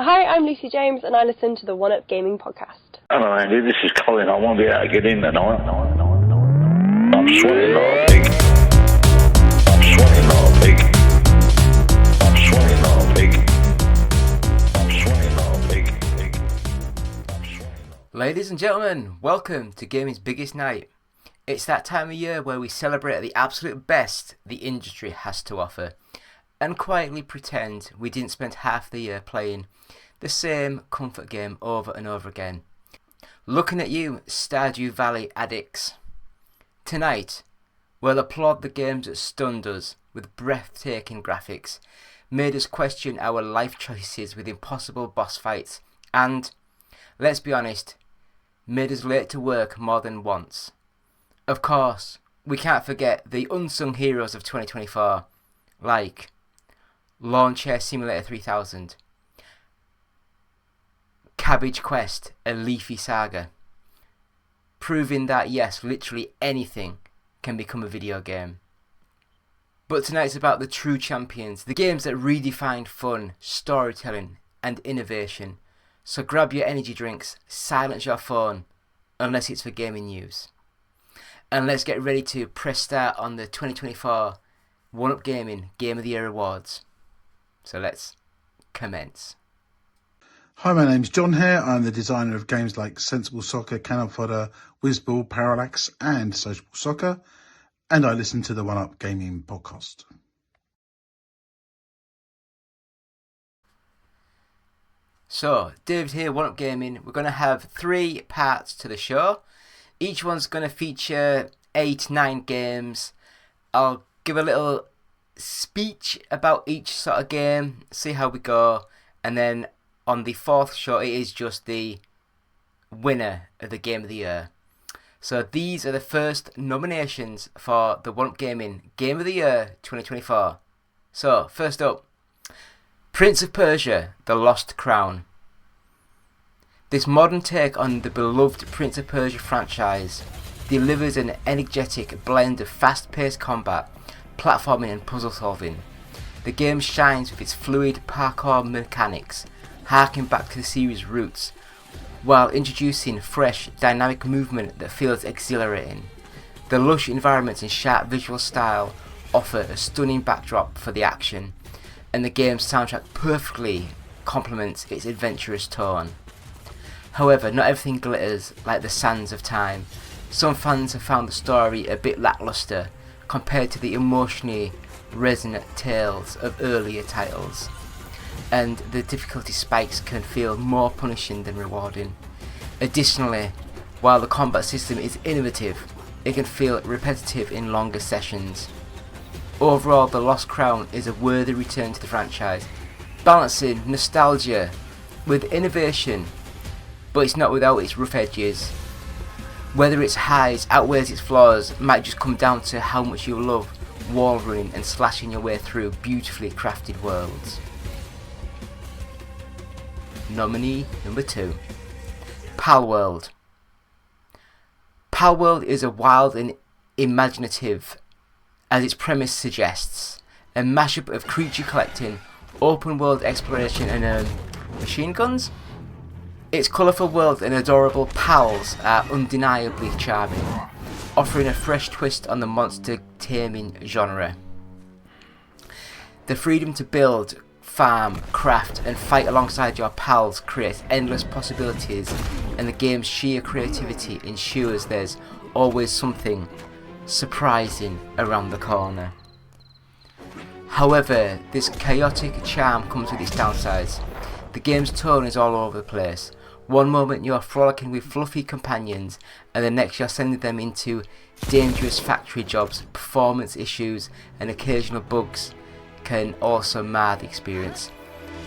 Hi, I'm Lucy James and I listen to the One Up Gaming podcast. Hello Andy, this is Colin. I won't be able to get in tonight. I'm sweating like a pig. I'm sweating like a pig. I'm sweating like a pig. I'm sweating like a pig. Ladies and gentlemen, welcome to gaming's biggest night. It's that time of year where we celebrate the absolute best the industry has to offer and quietly pretend we didn't spend half the year playing the same comfort game over and over again. Looking at you, Stardew Valley addicts. Tonight, we'll applaud the games that stunned us with breathtaking graphics, made us question our life choices with impossible boss fights, and, let's be honest, made us late to work more than once. Of course, we can't forget the unsung heroes of 2024, like Lawn Chair Simulator 3000, Cabbage Quest, a Leafy Saga, proving that yes, literally anything can become a video game. But tonight's about the true champions, the games that redefined fun, storytelling and innovation. So grab your energy drinks, silence your phone, unless it's for gaming news. And let's get ready to press start on the 2024 One Up Gaming Game of the Year Awards. So let's commence. Hi, my name's John here. I'm the designer of games like Sensible Soccer, Cannon Fodder, Whizball, Parallax and Sociable Soccer, and I listen to the One Up Gaming podcast. So, David here, One Up Gaming. We're going to have 3 parts to the show. Each one's going to feature 8-9 games. I'll give a little speech about each sort of game, see how we go, and then on the 4th show it is just the winner of the Game of the Year. So these are the first nominations for the One Up Gaming Game of the Year 2024. So first up, Prince of Persia, The Lost Crown. This modern take on the beloved Prince of Persia franchise delivers an energetic blend of fast-paced combat, platforming and puzzle solving. The game shines with its fluid parkour mechanics, harking back to the series' roots, while introducing fresh, dynamic movement that feels exhilarating. The lush environments and sharp visual style offer a stunning backdrop for the action, and the game's soundtrack perfectly complements its adventurous tone. However, not everything glitters like the sands of time. Some fans have found the story a bit lackluster compared to the emotionally resonant tales of earlier titles, and the difficulty spikes can feel more punishing than rewarding. Additionally, while the combat system is innovative, it can feel repetitive in longer sessions. Overall, The Lost Crown is a worthy return to the franchise, balancing nostalgia with innovation, but it's not without its rough edges. Whether its highs outweighs its flaws might just come down to how much you love wall running and slashing your way through beautifully crafted worlds. Nominee number 2, Palworld. Palworld is a wild and imaginative, as its premise suggests, a mashup of creature collecting, open world exploration and machine guns. Its colourful world and adorable pals are undeniably charming, offering a fresh twist on the monster taming genre. The freedom to build, farm, craft and fight alongside your pals creates endless possibilities, and the game's sheer creativity ensures there's always something surprising around the corner. However, this chaotic charm comes with its downsides. The game's tone is all over the place. One moment you're frolicking with fluffy companions, and the next you're sending them into dangerous factory jobs. Performance issues and occasional bugs can also mar the experience,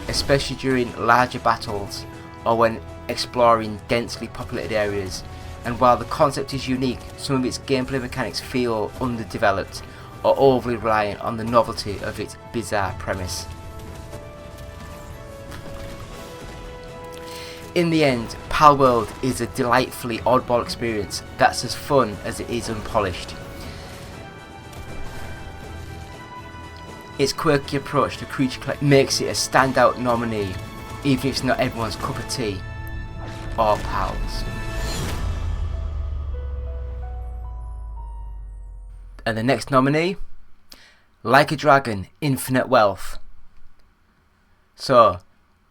especially during larger battles or when exploring densely populated areas. And while the concept is unique, some of its gameplay mechanics feel underdeveloped or overly reliant on the novelty of its bizarre premise. In the end, Palworld is a delightfully oddball experience that's as fun as it is unpolished. Its quirky approach to creature collecting makes it a standout nominee, even if it's not everyone's cup of tea or pals. And the next nominee, Like a Dragon, Infinite Wealth. So,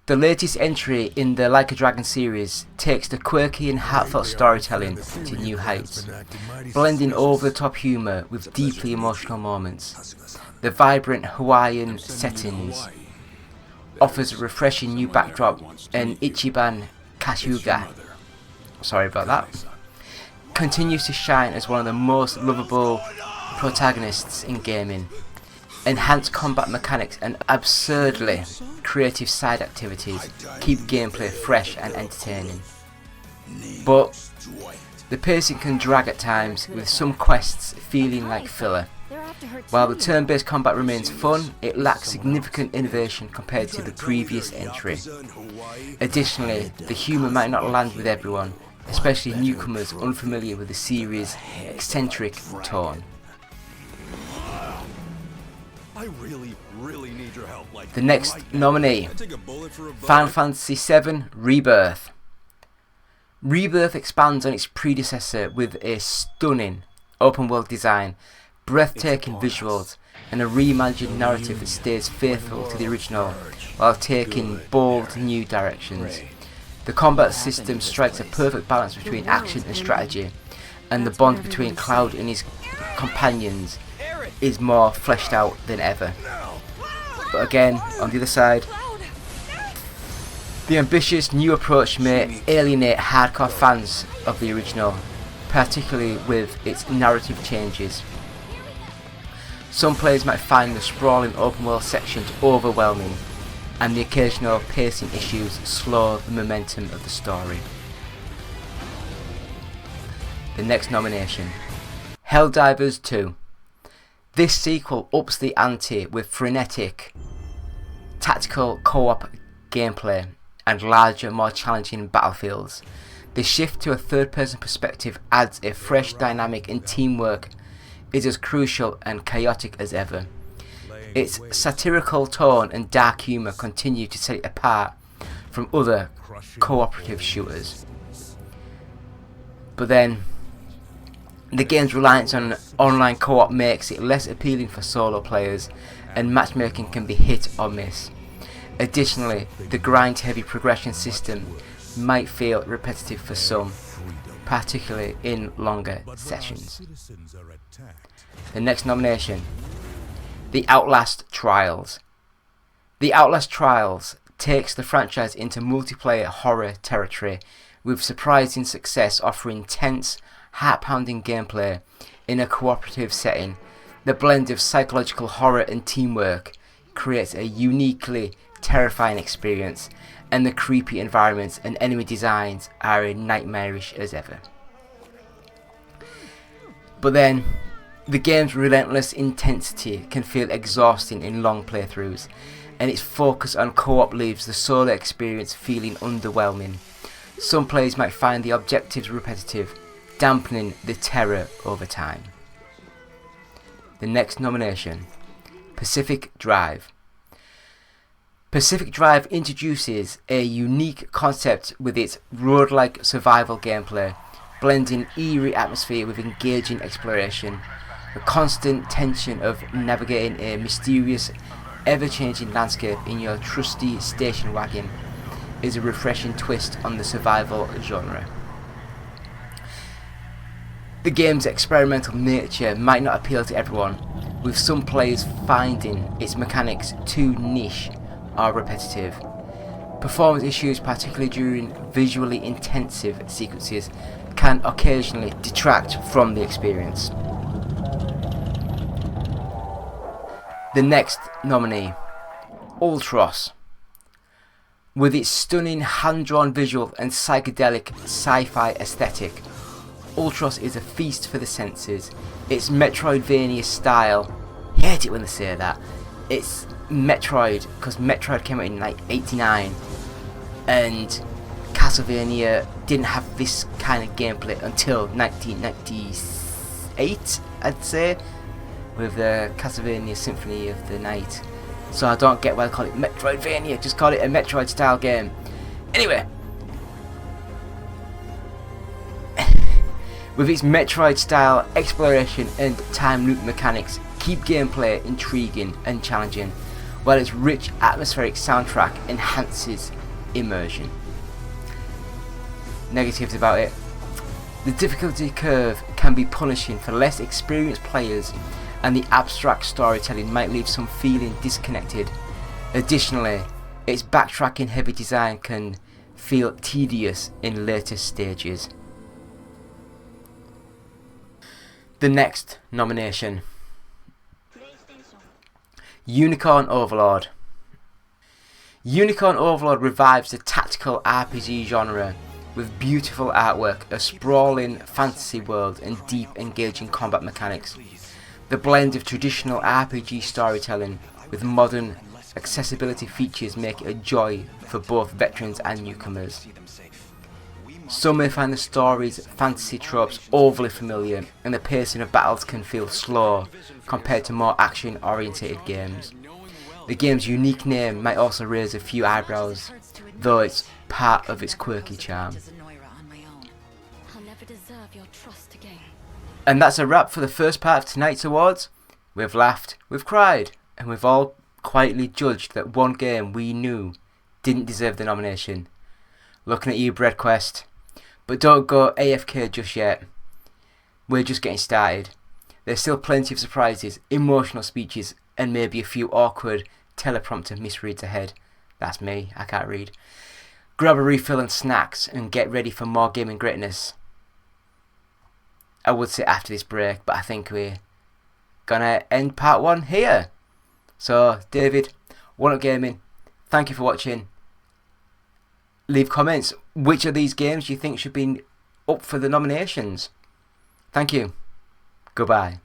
the latest entry in the Like a Dragon series takes the quirky and heartfelt storytelling to new heights, blending over-the-top humour with deeply emotional moments. The vibrant Hawaiian settings offers a refreshing new backdrop, and Ichiban Kasuga, sorry about that, continues to shine as one of the most lovable protagonists in gaming. Enhanced combat mechanics and absurdly creative side activities keep gameplay fresh and entertaining. But the pacing can drag at times, with some quests feeling like filler. While the turn-based combat remains fun, it lacks significant innovation compared to the previous entry. Additionally, the humour might not land with everyone, especially newcomers unfamiliar with the series' eccentric tone. The next nominee, Final Fantasy VII Rebirth. Rebirth expands on its predecessor with a stunning open world design, breathtaking visuals, and a reimagined narrative that stays faithful to the original while taking bold new directions. The combat system strikes a perfect balance between action and strategy, and the bond between Cloud and his companions is more fleshed out than ever. But again, on the other side, the ambitious new approach may alienate hardcore fans of the original, particularly with its narrative changes. Some players might find the sprawling open world sections overwhelming, and the occasional pacing issues slow the momentum of the story. The next nomination, Helldivers 2. This sequel ups the ante with frenetic, tactical co-op gameplay and larger, more challenging battlefields. The shift to a third-person perspective adds a fresh dynamic, and teamwork is as crucial and chaotic as ever. Its satirical tone and dark humour continue to set it apart from other cooperative shooters. But then, the game's reliance on online co-op makes it less appealing for solo players, and matchmaking can be hit or miss. Additionally, the grind-heavy progression system might feel repetitive for some, particularly in longer sessions. The next nomination, The Outlast Trials. The Outlast Trials takes the franchise into multiplayer horror territory, with surprising success offering tense, heart-pounding gameplay in a cooperative setting. The blend of psychological horror and teamwork creates a uniquely terrifying experience, and the creepy environments and enemy designs are as nightmarish as ever. But then, the game's relentless intensity can feel exhausting in long playthroughs, and its focus on co-op leaves the solo experience feeling underwhelming. Some players might find the objectives repetitive, dampening the terror over time. The next nomination, Pacific Drive. Pacific Drive introduces a unique concept with its road-like survival gameplay, blending eerie atmosphere with engaging exploration. The constant tension of navigating a mysterious, ever-changing landscape in your trusty station wagon is a refreshing twist on the survival genre. The game's experimental nature might not appeal to everyone, with some players finding its mechanics too niche or repetitive. Performance issues, particularly during visually intensive sequences, can occasionally detract from the experience. The next nominee, Ultros. With its stunning hand-drawn visual and psychedelic sci-fi aesthetic, Ultros is a feast for the senses. Its Metroidvania style, I hate it when they say that, it's Metroid, because Metroid came out in like 89, and Castlevania didn't have this kind of gameplay until 1998, I'd say, with the Castlevania Symphony of the Night. so I don't get why they call it Metroidvania. Just call it a Metroid style game. Anyway, with its Metroid style exploration and time loop mechanics, keep gameplay intriguing and challenging, while its rich atmospheric soundtrack enhances immersion. Negatives about it: the difficulty curve can be punishing for less experienced players, and the abstract storytelling might leave some feeling disconnected. Additionally, its backtracking heavy design can feel tedious in later stages. The next nomination: Unicorn Overlord. Unicorn Overlord revives the tactical RPG genre with beautiful artwork, a sprawling fantasy world, and deep engaging combat mechanics. The blend of traditional RPG storytelling with modern accessibility features make it a joy for both veterans and newcomers. Some may find the story's fantasy tropes overly familiar, and the pacing of battles can feel slow compared to more action-orientated games. The game's unique name might also raise a few eyebrows, though it's part of its quirky charm. And that's a wrap for the first part of tonight's awards. We've laughed, we've cried, and we've all quietly judged that one game we knew didn't deserve the nomination. Looking at you, BreadQuest. But don't go AFK just yet. We're just getting started. There's still plenty of surprises, emotional speeches, and maybe a few awkward teleprompter misreads ahead. That's me, I can't read. Grab a refill and snacks and get ready for more gaming greatness. I would say after this break, but I think we're gonna end part 1 here. So, David, One Up Gaming, thank you for watching. Leave comments. Which of these games do you think should be up for the nominations? Thank you. Goodbye.